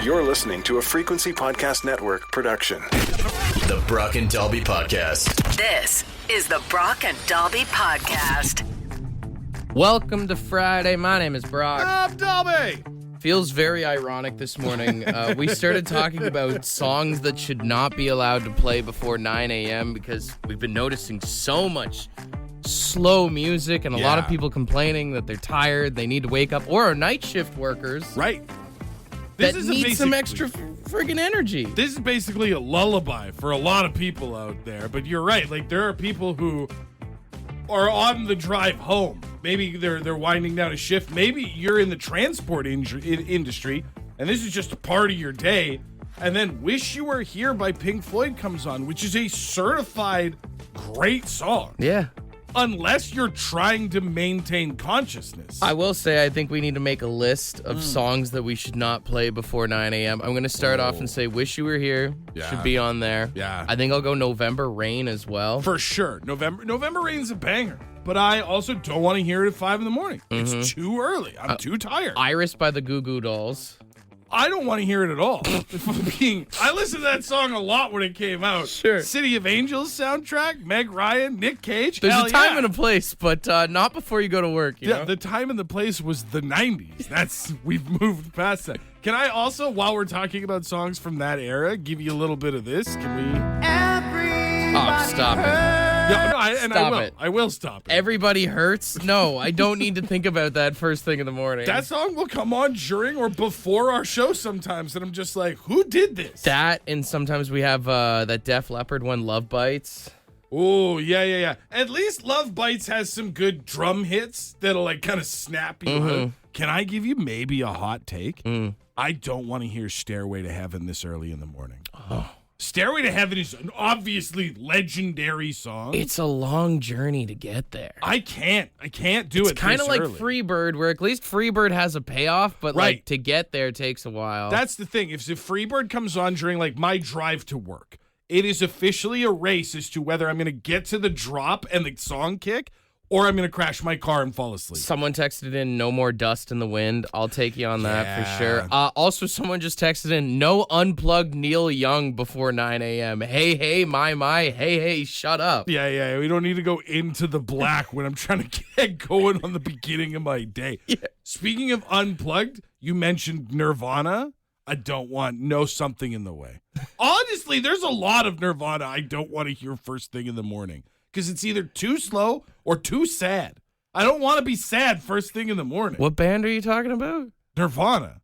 You're listening to a Frequency Podcast Network production. The Brock and Dalby Podcast. This is the Brock and Dalby Podcast. Welcome to Friday. My name is Brock. I'm Dalby. Feels very ironic this morning. We started talking about songs that should not be allowed to play before 9 a.m. because we've been noticing so much slow music and a lot of people complaining that they're tired, they need to wake up, or are night shift workers. Right. That need some extra friggin' energy. This is basically a lullaby for a lot of people out there. But you're right. Like, there are people who are on the drive home. Maybe they're winding down a shift. Maybe you're in the transport industry, and this is just a part of your day. And then Wish You Were Here by Pink Floyd comes on, which is a certified great song. Yeah. Unless you're trying to maintain consciousness. I will say I think we need to make a list of songs that we should not play before 9 a.m. I'm going to start off and say Wish You Were Here should be on there. Yeah. I think I'll go November Rain as well. For sure. November Rain's a banger. But I also don't want to hear it at 5 in the morning. It's too early. I'm too tired. Iris by the Goo Goo Dolls. I don't want to hear it at all. I listened to that song a lot when it came out. Sure. City of Angels soundtrack, Meg Ryan, Nick Cage. There's a time and a place, but not before you go to work. You know? The time and the place was the 90s. We've moved past that. Can I also, while we're talking about songs from that era, give you a little bit of this? Can we? Oh, stop it. I will stop it. Everybody Hurts? No, I don't need to think about that first thing in the morning. That song will come on during or before our show sometimes, and I'm just like, who did this? That, and sometimes we have that Def Leppard one, Love Bites. Oh, yeah. At least Love Bites has some good drum hits that'll like kind of snap you out. Can I give you maybe a hot take? I don't want to hear Stairway to Heaven this early in the morning. Oh. Stairway to Heaven is an obviously legendary song. It's a long journey to get there. I can't do it. It's kind of like Freebird, where at least Freebird has a payoff, but like to get there takes a while. That's the thing. If Freebird comes on during like my drive to work, it is officially a race as to whether I'm going to get to the drop and the song kick, or I'm going to crash my car and fall asleep. Someone texted in, no more dust in the wind. I'll take you on that for sure. Also, someone just texted in, no unplugged Neil Young before 9 a.m. Hey, my, hey, shut up. Yeah. We don't need to go into the black when I'm trying to get going on the beginning of my day. Yeah. Speaking of unplugged, you mentioned Nirvana. I don't want something in the way. Honestly, there's a lot of Nirvana I don't want to hear first thing in the morning. Because it's either too slow or too sad. I don't want to be sad first thing in the morning. What band are you talking about? Nirvana.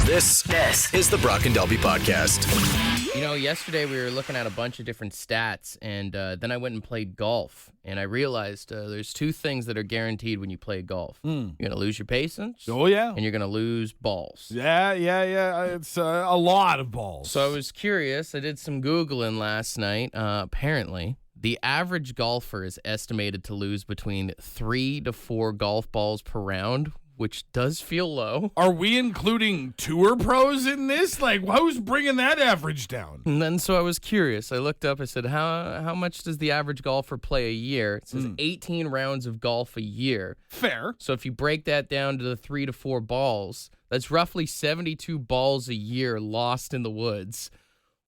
This is the Brock and Dalby Podcast. You know, yesterday we were looking at a bunch of different stats, and then I went and played golf, and I realized there's two things that are guaranteed when you play golf. You're going to lose your patience. Oh, yeah. And you're going to lose balls. Yeah. It's a lot of balls. So I was curious. I did some Googling last night. Apparently, the average golfer is estimated to lose between 3 to 4 golf balls per round, which does feel low. Are we including tour pros in this? Like, who's bringing that average down? And then so I was curious. I looked up. I said, how much does the average golfer play a year? It says 18 rounds of golf a year. Fair. So if you break that down to the 3 to 4 balls, that's roughly 72 balls a year lost in the woods.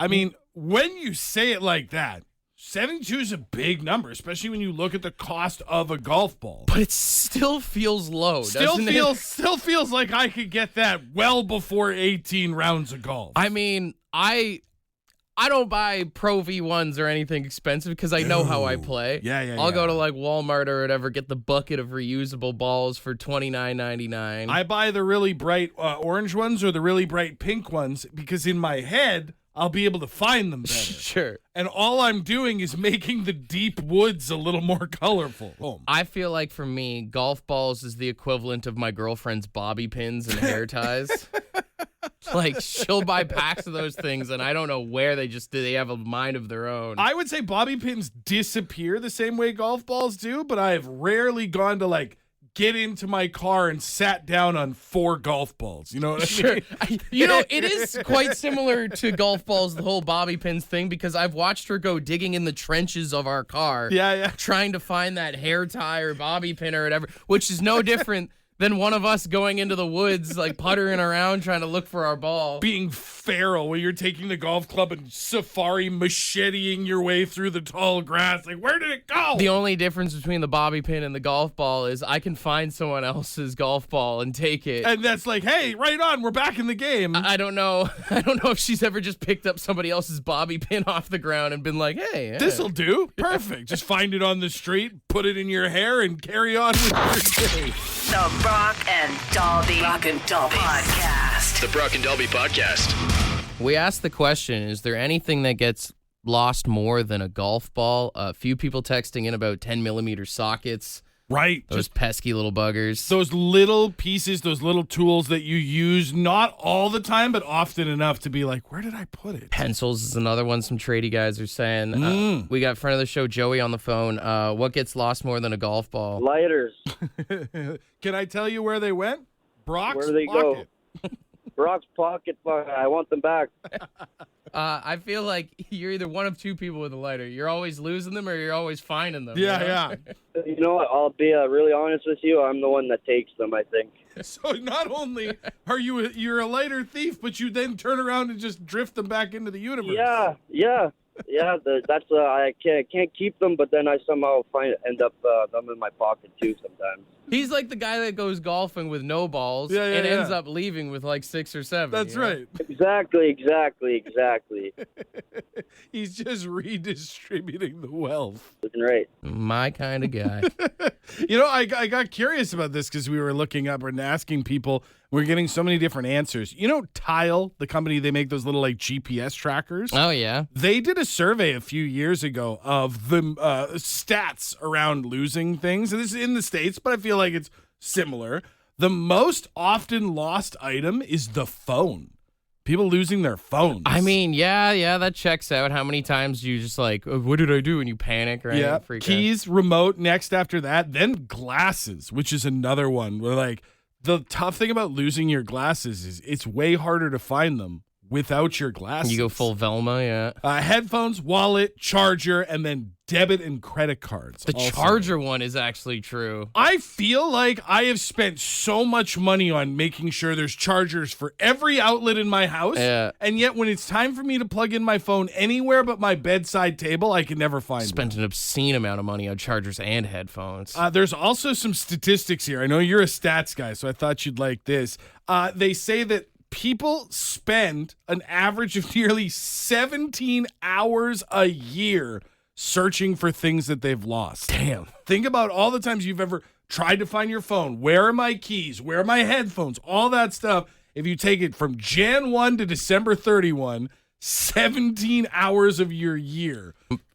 I mean, when you say it like that, 72 is a big number, especially when you look at the cost of a golf ball. But it still feels low, doesn't it? Still feels like I could get that well before 18 rounds of golf. I mean, I don't buy Pro V1s or anything expensive because I know how I play. Yeah. I'll go to like Walmart or whatever, get the bucket of reusable balls for $29.99. I buy the really bright orange ones or the really bright pink ones because in my head, I'll be able to find them better. Sure. And all I'm doing is making the deep woods a little more colorful. Boom. I feel like for me, golf balls is the equivalent of my girlfriend's bobby pins and hair ties. Like, she'll buy packs of those things, and I don't know where they have a mind of their own. I would say bobby pins disappear the same way golf balls do, but I have rarely gone to, like, get into my car and sat down on 4 golf balls. You know what I mean? You know, it is quite similar to golf balls, the whole bobby pins thing, because I've watched her go digging in the trenches of our car. Yeah. Trying to find that hair tie or bobby pin or whatever, which is no different than one of us going into the woods, like puttering around trying to look for our ball. Being feral, where you're taking the golf club and safari macheteing your way through the tall grass. Like, where did it go? The only difference between the bobby pin and the golf ball is I can find someone else's golf ball and take it. And that's like, hey, right on, we're back in the game. I don't know. I don't know if she's ever just picked up somebody else's bobby pin off the ground and been like, hey. This'll do. Perfect. Just find it on the street, put it in your hair, and carry on with your day. The Brock and Dalby podcast. The Brock and Dalby podcast. We asked the question, is there anything that gets lost more than a golf ball? A few people texting in about 10-millimeter sockets. Right. Those pesky little buggers. Those little pieces, those little tools that you use not all the time, but often enough to be like, where did I put it? Pencils is another one some tradie guys are saying. We got friend of the show, Joey, on the phone. What gets lost more than a golf ball? Lighters. Can I tell you where they went? Brock's Where do they pocket. go? Brock's pocket. I want them back. I feel like you're either one of two people with a lighter. You're always losing them or you're always finding them. Yeah. You know what? I'll be really honest with you. I'm the one that takes them, I think. So not only are you're a lighter thief, but you then turn around and just drift them back into the universe. Yeah. That's I can't keep them, but then I somehow end up them in my pocket too sometimes. He's like the guy that goes golfing with no balls and ends up leaving with like 6 or 7. That's right. Exactly. He's just redistributing the wealth. Right. My kind of guy. You know, I got curious about this because we were looking up and asking people. We're getting so many different answers. You know, Tile, the company, they make those little like GPS trackers. Oh, yeah. They did a survey a few years ago of the stats around losing things. And this is in the States, but I feel like it's similar. The most often lost item is the phone. People losing their phones. I mean, yeah, that checks out. How many times do you just like, what did I do? And you panic, right? Yeah. Freak Keys, remote, next after that. Then glasses, which is another one where like the tough thing about losing your glasses is it's way harder to find them without your glasses. You go full Velma, yeah. Headphones, wallet, charger, and then debit and credit cards. The also. charger one is actually true. I feel like I have spent so much money on making sure there's chargers for every outlet in my house. Yeah. And yet when it's time for me to plug in my phone anywhere but my bedside table, I can never find Spent an obscene amount of money on chargers and headphones. There's also some statistics here. I know you're a stats guy, so I thought you'd like this. They say that people spend an average of nearly 17 hours a year searching for things that they've lost. Damn. Think about all the times you've ever tried to find your phone. Where are my keys? Where are my headphones? All that stuff. If you take it from Jan 1 to December 31, 17 hours of your year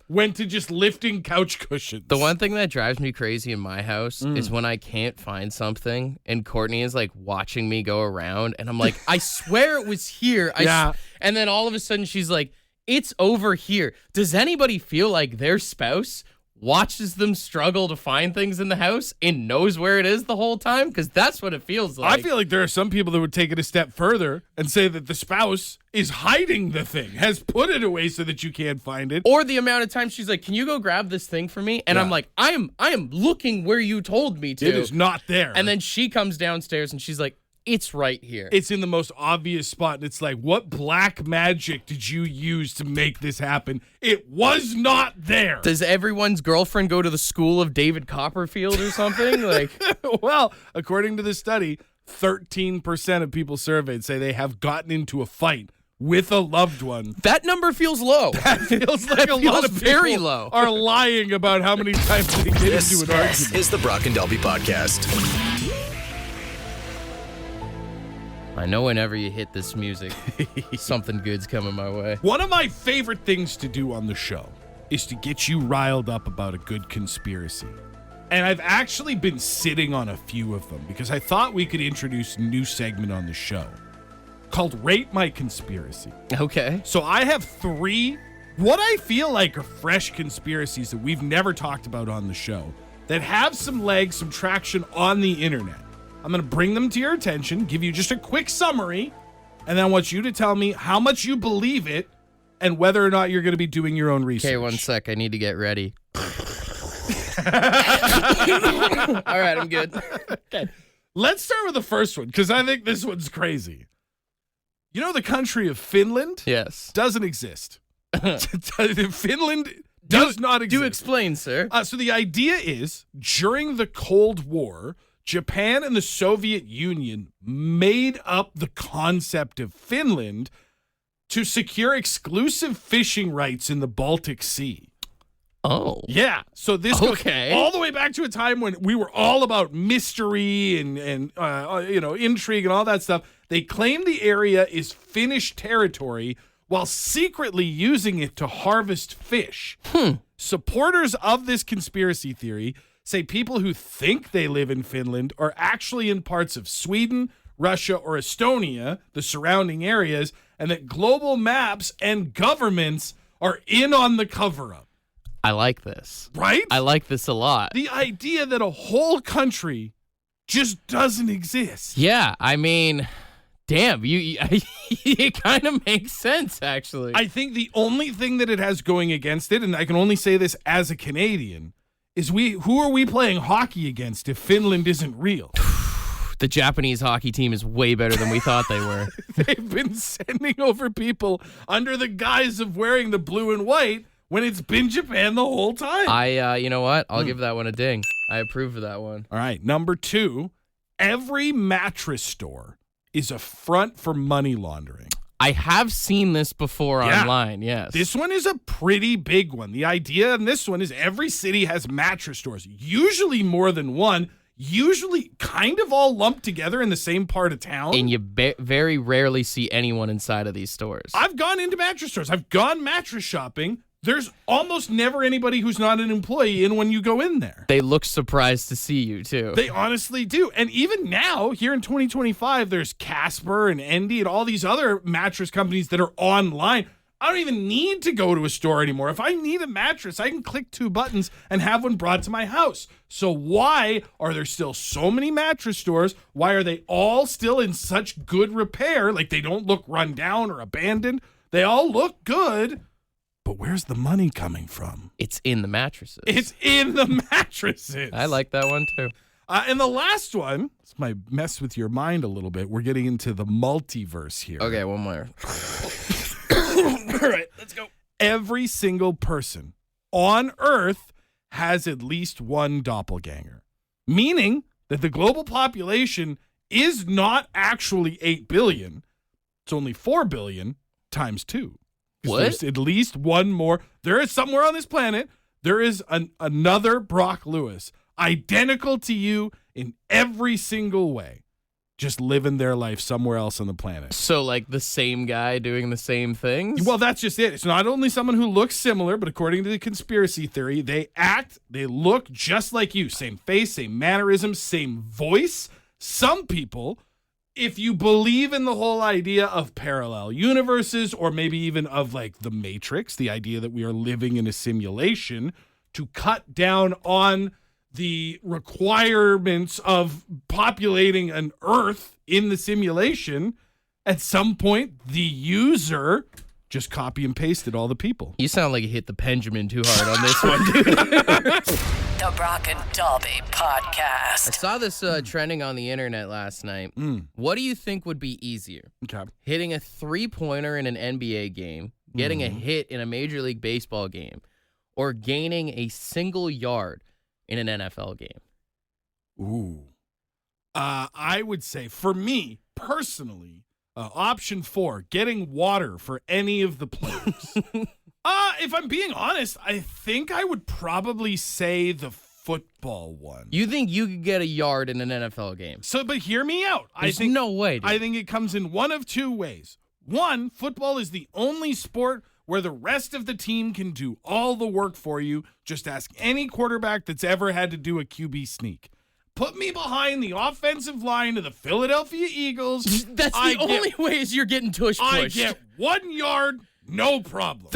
went to just lifting couch cushions. The one thing that drives me crazy in my house is when I can't find something and Courtney is like watching me go around and I'm like, I swear it was here. And then all of a sudden she's like, it's over here. Does anybody feel like their spouse watches them struggle to find things in the house and knows where it is the whole time? Because that's what it feels like. I feel like there are some people that would take it a step further and say that the spouse is hiding the thing, has put it away so that you can't find it. Or the amount of time she's like, can you go grab this thing for me? And I'm like, I am looking where you told me to. It is not there. And then she comes downstairs and she's like, it's right here. It's in the most obvious spot. And it's like, what black magic did you use to make this happen? It was not there. Does everyone's girlfriend go to the school of David Copperfield or something? Like, well, according to the study, 13% of people surveyed say they have gotten into a fight with a loved one. that number feels low. That feels like a lot of very people low. are lying about how many times they get into an argument. Is the Brock and Dalby podcast. I know whenever you hit this music, something good's coming my way. One of my favorite things to do on the show is to get you riled up about a good conspiracy. And I've actually been sitting on a few of them because I thought we could introduce a new segment on the show called Rate My Conspiracy. Okay. So I have 3 what I feel like are fresh conspiracies that we've never talked about on the show that have some legs, some traction on the internet. I'm going to bring them to your attention, give you just a quick summary, and then I want you to tell me how much you believe it and whether or not you're going to be doing your own research. Okay, one sec. I need to get ready. All right, I'm good. Okay. Let's start with the first one because I think this one's crazy. You know the country of Finland? Yes. Doesn't exist. Finland does not exist. Do explain, sir. So the idea is, during the Cold War, Japan and the Soviet Union made up the concept of Finland to secure exclusive fishing rights in the Baltic Sea. Oh. Yeah. So this goes Okay. all the way back to a time when we were all about mystery and intrigue and all that stuff. They claim the area is Finnish territory while secretly using it to harvest fish. Supporters of this conspiracy theory say people who think they live in Finland are actually in parts of Sweden, Russia, or Estonia, the surrounding areas, and that global maps and governments are in on the cover-up. I like this. Right? I like this a lot. The idea that a whole country just doesn't exist. Yeah, I mean, damn, it kind of makes sense, actually. I think the only thing that it has going against it, and I can only say this as a Canadian, is who are we playing hockey against if Finland isn't real? The Japanese hockey team is way better than we thought they were. They've been sending over people under the guise of wearing the blue and white when it's been Japan the whole time. You know what? I'll give that one a ding. I approve of that one. All right, number 2, every mattress store is a front for money laundering. I have seen this before online, yes. This one is a pretty big one. The idea in this one is every city has mattress stores, usually more than one, usually kind of all lumped together in the same part of town. And you very rarely see anyone inside of these stores. I've gone into mattress stores. I've gone mattress shopping. There's almost never anybody who's not an employee in when you go in there. They look surprised to see you, too. They honestly do. And even now, here in 2025, there's Casper and Endy and all these other mattress companies that are online. I don't even need to go to a store anymore. If I need a mattress, I can click 2 buttons and have one brought to my house. So why are there still so many mattress stores? Why are they all still in such good repair? Like, they don't look run down or abandoned. They all look good. But where's the money coming from? It's in the mattresses. It's in the mattresses. I like that one, too. And the last one, this might mess with your mind a little bit. We're getting into the multiverse here. Okay, one more. All right, let's go. Every single person on Earth has at least one doppelganger, meaning that the global population is not actually 8 billion. It's only 4 billion times 2. What? There's at least one more. There is somewhere on this planet, there is another Brock Lewis, identical to you in every single way, just living their life somewhere else on the planet. So, like, the same guy doing the same things? Well, that's just it. It's not only someone who looks similar, but according to the conspiracy theory, they look just like you. Same face, same mannerisms, same voice. Some people, if you believe in the whole idea of parallel universes, or maybe even of like the Matrix, the idea that we are living in a simulation, to cut down on the requirements of populating an Earth in the simulation, at some point, the user just copy and pasted all the people. You sound like you hit the pendulum too hard on this one, dude. The Brock and Dalby Podcast. I saw this trending on the internet last night. What do you think would be easier? Okay. Hitting a 3-pointer in an NBA game, getting a hit in a Major League Baseball game, or gaining a single yard in an NFL game? Ooh. I would say, for me, personally, option 4, getting water for any of the players. If I'm being honest, I think I would probably say the football one. You think you could get a yard in an NFL game? So, but hear me out. There's no way, dude. I think it comes in one of 2 ways. One, football is the only sport where the rest of the team can do all the work for you. Just ask any quarterback that's ever had to do a QB sneak. Put me behind the offensive line of the Philadelphia Eagles. That's the only way is you're getting tush pushed. I get 1 yard, no problem.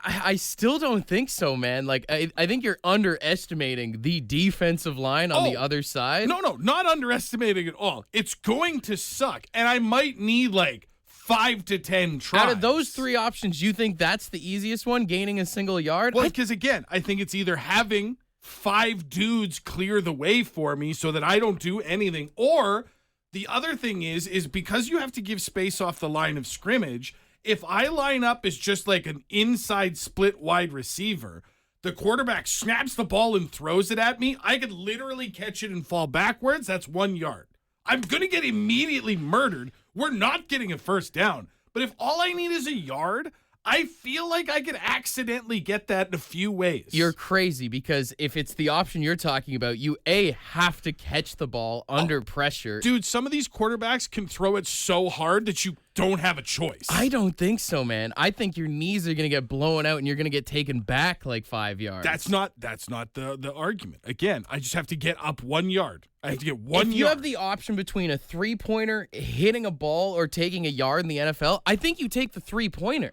I still don't think so, man. Like, I think you're underestimating the defensive line on the other side. No, not underestimating at all. It's going to suck, and I might need like 5 to 10 tries. Out of those 3 options, you think that's the easiest one, gaining a single yard? Well, because again, I think it's either having 5 dudes clear the way for me so that I don't do anything. Or the other thing is because you have to give space off the line of scrimmage, if I line up as just like an inside split wide receiver, the quarterback snaps the ball and throws it at me, I could literally catch it and fall backwards. That's 1 yard. I'm going to get immediately murdered. We're not getting a first down. But if all I need is a yard, I feel like I could accidentally get that in a few ways. You're crazy because if it's the option you're talking about, you have to catch the ball under pressure. Dude, some of these quarterbacks can throw it so hard that you don't have a choice. I don't think so, man. I think your knees are going to get blown out and you're going to get taken back like 5 yards. That's not the argument. Again, I just have to get up 1 yard. I have to get 1 yard. If you have the option between a three-pointer, hitting a ball, or taking a yard in the NFL, I think you take the three-pointer.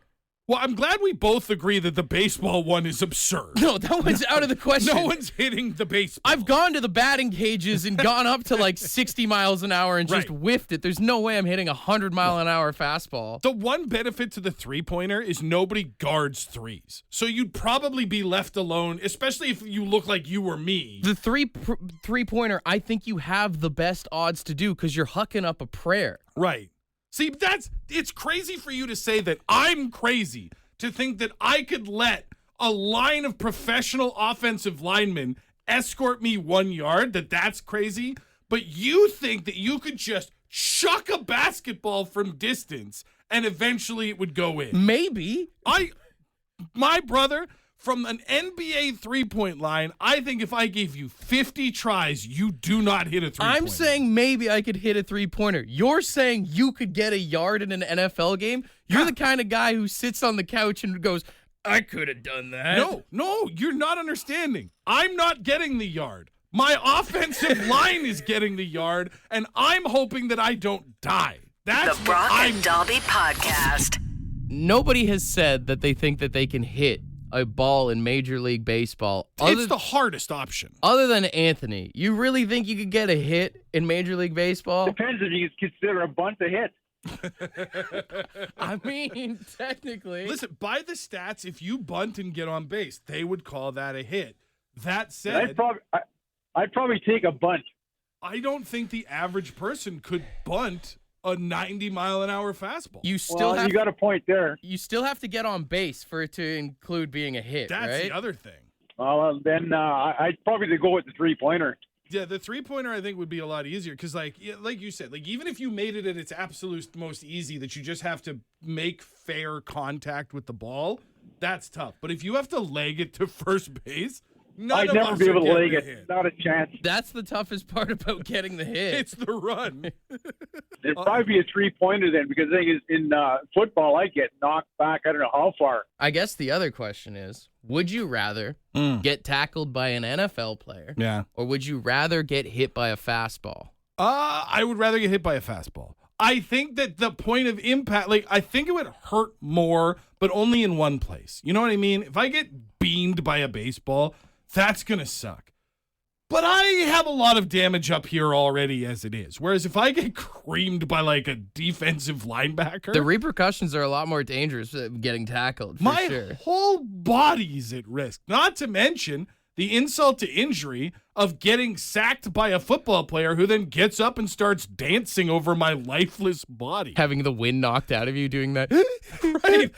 Well, I'm glad we both agree that the baseball one is absurd. No, that one's out of the question. No one's hitting the baseball. I've gone to the batting cages and gone up to like 60 miles an hour and just whiffed it. There's no way I'm hitting a 100-mile-an-hour fastball. The one benefit to the three-pointer is nobody guards threes. So you'd probably be left alone, especially if you look like you or me. The three-pointer, I think you have the best odds to do because you're hucking up a prayer. Right. See, it's crazy for you to say that. I'm crazy to think that I could let a line of professional offensive linemen escort me 1 yard, that's crazy. But you think that you could just chuck a basketball from distance and eventually it would go in. Maybe. My brother, from an NBA three-point line, I think if I gave you 50 tries, you do not hit a three-pointer. I'm saying maybe I could hit a three-pointer. You're saying you could get a yard in an NFL game? You're the kind of guy who sits on the couch and goes, I could have done that. No, you're not understanding. I'm not getting the yard. My offensive line is getting the yard, and I'm hoping that I don't die. That's the Brock and Dalby podcast. Nobody has said that they think that they can hit a ball in Major League Baseball. It's the hardest option. Other than Anthony, you really think you could get a hit in Major League Baseball? Depends if you consider a bunt a hit. I mean, technically. Listen, by the stats, if you bunt and get on base, they would call that a hit. That said, I'd probably take a bunt. I don't think the average person could bunt a 90-mile-an-hour fastball. You got a point there. You still have to get on base for it to include being a hit, That's right? the other thing. Well, then I'd probably go with the three-pointer. Yeah, the three-pointer I think would be a lot easier because, like you said, like even if you made it at its absolute most easy, that you just have to make fair contact with the ball, that's tough. But if you have to leg it to first base, I'd never be able to leg it. Not a chance. That's the toughest part about getting the hit. It's the run. It'd probably be a three-pointer then, because the thing is, in football, I get knocked back. I don't know how far. I guess the other question is, would you rather get tackled by an NFL player? Yeah. Or would you rather get hit by a fastball? I would rather get hit by a fastball. I think that the point of impact, I think it would hurt more, but only in one place. You know what I mean? If I get beamed by a baseball, that's going to suck. But I have a lot of damage up here already as it is. Whereas if I get creamed by a defensive linebacker, the repercussions are a lot more dangerous than getting tackled. My whole body's at risk. Not to mention the insult to injury of getting sacked by a football player who then gets up and starts dancing over my lifeless body. Having the wind knocked out of you doing that. Right.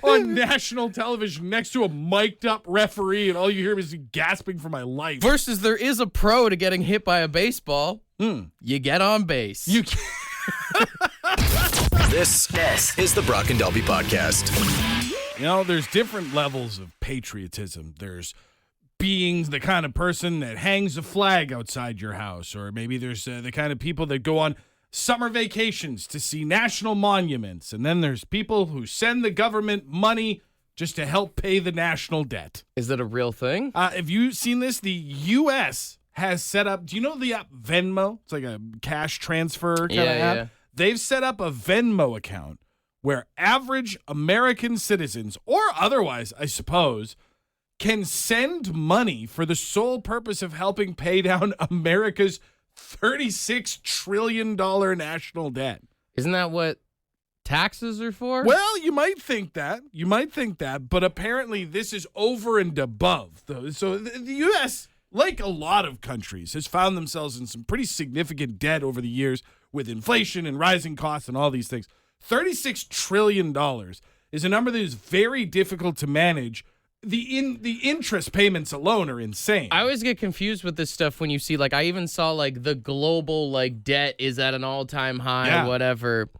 On national television next to a mic'd up referee, and all you hear is gasping for my life. Versus there is a pro to getting hit by a baseball. You get on base. This is the Brock and Dalby podcast. You know, there's different levels of patriotism. There's being the kind of person that hangs a flag outside your house, or maybe there's the kind of people that go on summer vacations to see national monuments, and then there's people who send the government money just to help pay the national debt. Is that a real thing? Have you seen this? The U.S. has set up, do you know the app Venmo? It's like a cash transfer kind of app. Yeah. They've set up a Venmo account where average American citizens, or otherwise, I suppose, can send money for the sole purpose of helping pay down America's $36 trillion national debt. Isn't that what taxes are for? Well, you might think that. But apparently this is over and above. So the U.S., like a lot of countries, has found themselves in some pretty significant debt over the years with inflation and rising costs and all these things. $36 trillion is a number that is very difficult to manage. The interest payments alone are insane. I always get confused with this stuff when you see, like, I even saw, like, the global, like, debt is at an all-time high, whatever.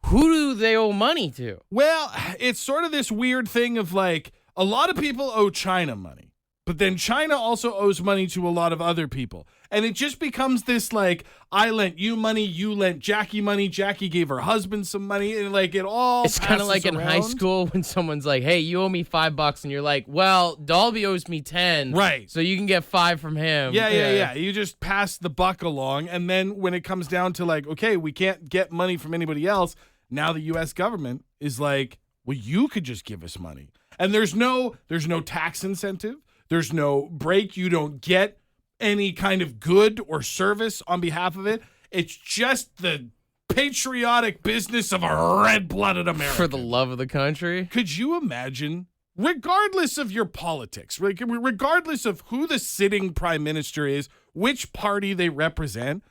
Who do they owe money to? Well, it's sort of this weird thing of, like, a lot of people owe China money, but then China also owes money to a lot of other people. And it just becomes this, like, I lent you money, you lent Jackie money, Jackie gave her husband some money, and, like, it all It's kind of like in high school when someone's like, hey, you owe me $5, and you're like, well, Dalby owes me 10. Right. So you can get 5 from him. Yeah. You just pass the buck along, and then when it comes down to, like, okay, we can't get money from anybody else, now the U.S. government is like, well, you could just give us money. And there's no tax incentive. There's no break. You don't get any kind of good or service on behalf of it. It's just the patriotic business of a red-blooded American. For the love of the country. Could you imagine, regardless of your politics, regardless of who the sitting prime minister is, which party they represent,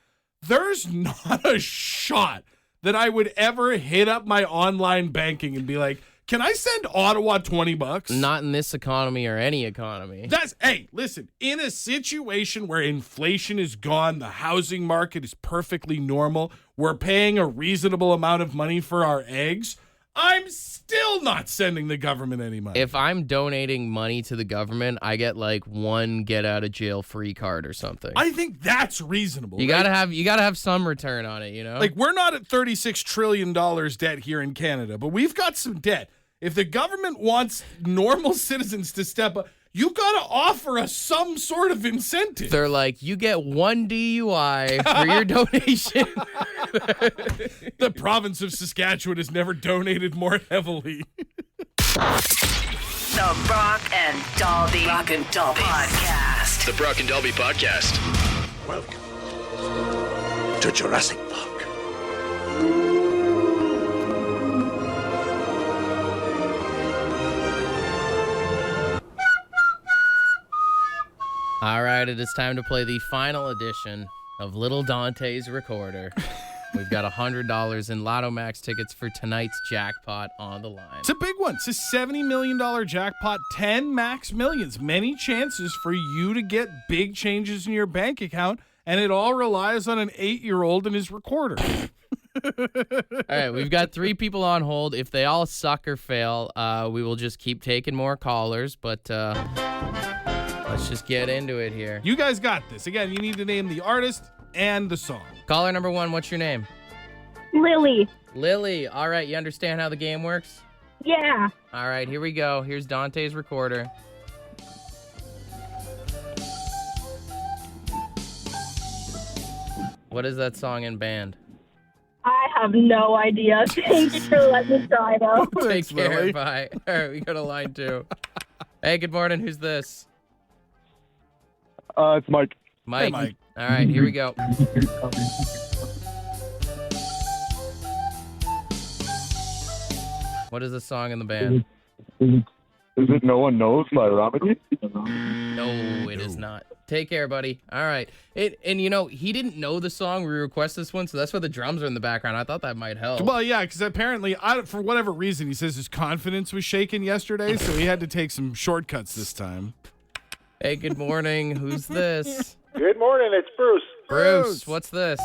there's not a shot that I would ever hit up my online banking and be like, can I send Ottawa $20? Not in this economy or any economy. Hey, listen, in a situation where inflation is gone, the housing market is perfectly normal, we're paying a reasonable amount of money for our eggs, I'm still not sending the government any money. If I'm donating money to the government, I get like one get out of jail free card or something. I think that's reasonable. You gotta have some return on it, you know? Like, we're not at $36 trillion debt here in Canada, but we've got some debt. If the government wants normal citizens to step up, you got to offer us some sort of incentive. They're like, you get 1 DUI for your donation. The province of Saskatchewan has never donated more heavily. The Brock and Dalby Podcast. The Brock and Dalby Podcast. Welcome to Jurassic Park. All right, it is time to play the final edition of Little Dante's Recorder. We've got $100 in Lotto Max tickets for tonight's jackpot on the line. It's a big one. It's a $70 million jackpot, 10 max millions. Many chances for you to get big changes in your bank account, and it all relies on an 8-year-old and his recorder. All right, we've got 3 people on hold. If they all suck or fail, we will just keep taking more callers, but let's just get into it here. You guys got this. Again, you need to name the artist and the song. Caller number 1, what's your name? Lily. Lily. All right, you understand how the game works? Yeah. All right, here we go. Here's Dante's Recorder. What is that song in band? I have no idea. Thank you for letting me try, though. Take Thanks, care. Lily. Bye. All right, we go to line 2. Hey, good morning. Who's this? It's Mike. Mike. Hey, Mike. All right, here we go. What is the song in the band? Is it No One Knows by Romedy? No, it is not. Take care, buddy. All right. And you know, he didn't know the song. We requested this one, so that's why the drums are in the background. I thought that might help. Well, yeah, because apparently, for whatever reason, he says his confidence was shaken yesterday, so he had to take some shortcuts this time. Hey, good morning. Who's this? Good morning, it's Bruce. Bruce, what's this?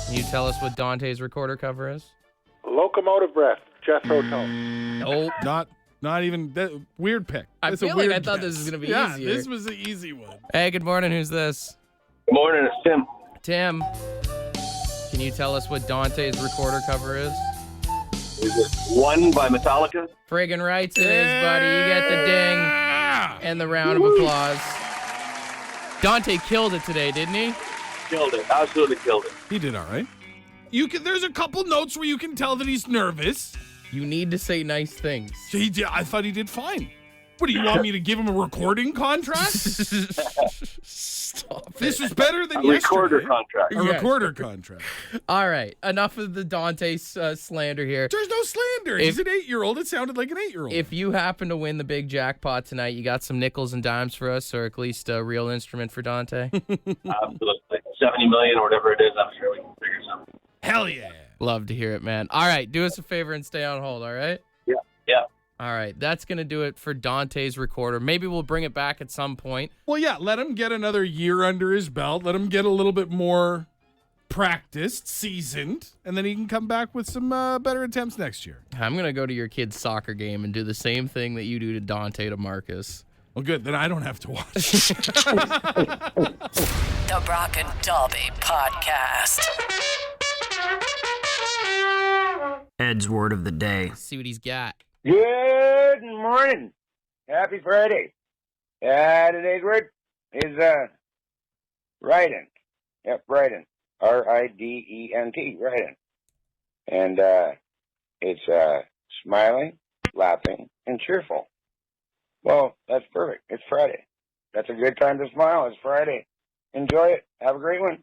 Can you tell us what Dante's Recorder cover is? Locomotive Breath, Jethro Tull. Nope. Not even that weird pick. I That's a feel like weird I thought guess. this was gonna be yeah, easier. this was an easy one. Hey, good morning. Who's this? Morning, it's Tim. Tim. Can you tell us what Dante's Recorder cover is? Is it One by Metallica? Friggin' rights it is, buddy. You get the ding Yeah. and the round of applause. Dante killed it today, didn't he? Killed it. Absolutely killed it. He did all right. There's a couple notes where you can tell that he's nervous. You need to say nice things. So I thought he did fine. What do you want me to give him a recording contract? This was better than A recorder yesterday. contract. A Yes. recorder contract. All right, enough of the Dante slander here. There's no slander. He's an 8-year-old. It sounded like an 8-year-old. If you happen to win the big jackpot tonight, you got some nickels and dimes for us, or at least a real instrument for Dante? Absolutely. 70 million or whatever it is, I'm sure we can figure something. Hell yeah. Love to hear it, man. All right, do us a favor and stay on hold, all right? Yeah. All right, that's going to do it for Dante's recorder. Maybe we'll bring it back at some point. Well, yeah, let him get another year under his belt. Let him get a little bit more practiced, seasoned, and then he can come back with some better attempts next year. I'm going to go to your kid's soccer game and do the same thing that you do to Dante to Marcus. Well, good. Then I don't have to watch. The Brock and Dalby Podcast. Ed's word of the day. Let's see what he's got. Good morning. Happy Friday. Today's word is rident. Yep, rident. R-I-D-E-N-T, rident. And it's smiling, laughing, and cheerful. Well, that's perfect. It's Friday. That's a good time to smile. It's Friday. Enjoy it. Have a great one.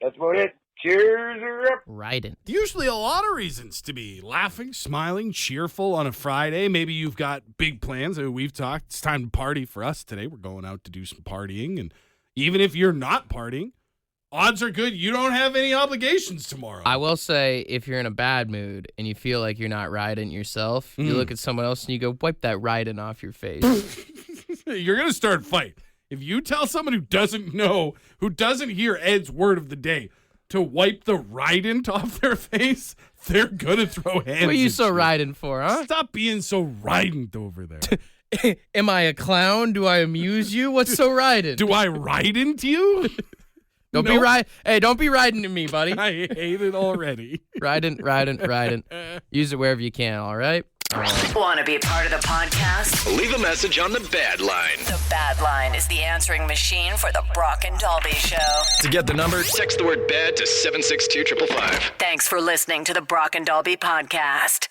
That's about it. Cheers. Rident. Usually a lot of reasons to be laughing, smiling, cheerful on a Friday. Maybe you've got big plans. I mean, we've talked. It's time to party for us today. We're going out to do some partying. And even if you're not partying, odds are good you don't have any obligations tomorrow. I will say, if you're in a bad mood and you feel like you're not riding yourself, you look at someone else and you go, wipe that riding off your face. You're going to start a fight. If you tell someone who doesn't know, who doesn't hear Ed's word of the day, to wipe the rident off their face, they're going to throw hands. What are you at so riding for, huh? Stop being so rident over there. Am I a clown? Do I amuse you? What's so riding? Do I rident you? Don't be Hey, don't be riding to me, buddy. I hate it already. Riding. Use it wherever you can, all right? Want to be a part of the podcast? Leave a message on the Bad Line. The Bad Line is the answering machine for the Brock and Dalby Show. To get the number, text the word BAD to 762-555. Thanks for listening to the Brock and Dalby Podcast.